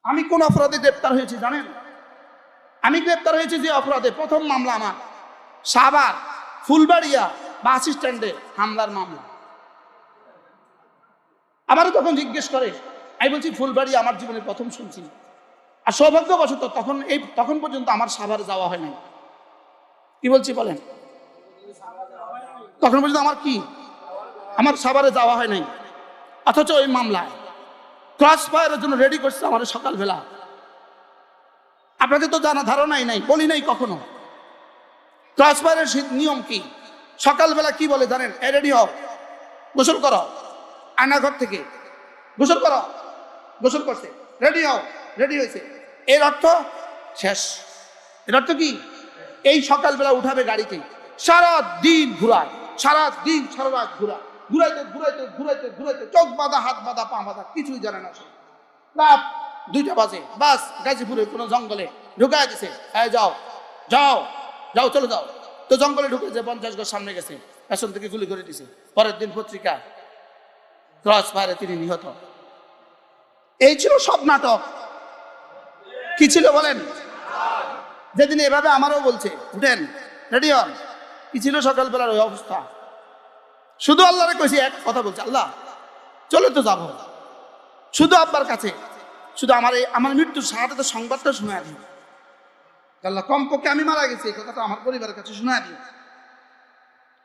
আমি কোন অপরাধে গ্রেপ্তার হয়েছি জানেন? আমি গ্রেপ্তার হয়েছি যে অপরাধে, প্রথম মামলা আমার সাভার ফুলবাড়িয়া বাস স্ট্যান্ডে হামলার মামলা। আমারও তখন জিজ্ঞেস করে, আমি বলছি ফুলবাড়িয়া আমার জীবনে প্রথম শুনছি। আর সৌভাগ্যবশত তখন পর্যন্ত আমার সাভারে যাওয়া হয় নাই। কি বলছি বলেন? তখন পর্যন্ত আমার সাভারে যাওয়া হয় নাই। অথচ ওই মামলায় ক্রস ফায়ারের জন্য রেডি করছে আমাদের সকালবেলা। আপনাকে তো জানা ধারণাই নাই, বলি নাই কখনো। ক্রস ফায়ারের নিয়ম কি? সকালবেলা কি বলে জানেন? রেডি হও, গোসল করো, আয়নাঘর থেকে গোসল করো। গোসল করছে, রেডি হও, রেডি হয়েছে। এর অর্থ শেষ। এর অর্থ কি? এই সকালবেলা উঠাবে গাড়িতে, সারা দিন ঘুরায়, সারা দিন সারা রাত ঘুরায়, ঘুরাইতে ঘুরাইতে ঘুরাইতে ঘুরাইতে চোখ বাঁধা, হাত বাঁধা, পা বাঁধা, কিছুই জানে না। সে রাত 2টা বাজে, বাস গাজীপুরের কোনো জঙ্গলে ঢুকায় দিছে। যাও যাও যাও, চলে যাও। তো জঙ্গলে ঢুকেছে, 50 গজ সামনে গেছে, পেছন থেকে গুলি করে দিছে। পরের দিন পত্রিকা, ক্রস ফায়ারে তিনি নিহত। এই ছিল সব নাটক। কি ছিল বলেন? যেদিন এভাবে আমারও বলছে উঠেন, রেডি হন, কি ছিল সকালবেলার ওই অবস্থা? শুধু আল্লাহরে কইছি, এক কথা বলছে, আল্লাহ চলে তো যাব, শুধু আব্বার কাছে, শুধু আমার মৃত্যুর সাথে সংবাদটা শোনা দিই আল্লাহ। কমপক্ষে আমি মারা গেছি এই কথাটা আমার পরিবারের কাছে শোনা দিই,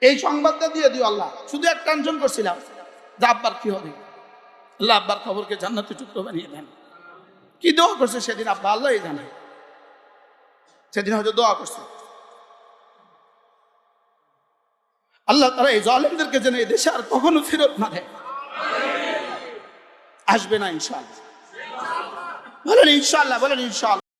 এই সংবাদটা দিয়ে দিও আল্লাহ। শুধু এক টেনশন করছিলাম যে আব্বার কি হবে। আল্লাহ আব্বার খবরকে জান্নাতের টুকরো বানিয়ে দেন। কি দোয়া করছে সেদিন আব্বা, আল্লাহ জানে। সেদিন হয়তো দোয়া করছে, আল্লাহ তারা এই জালেমদেরকে যেন এই দেশে আর কখনো ফেরত না দেয়। আসবে না ইনশাআল্লাহ? বলেন ইনশাআল্লাহ, বলেন ইনশাআল্লাহ।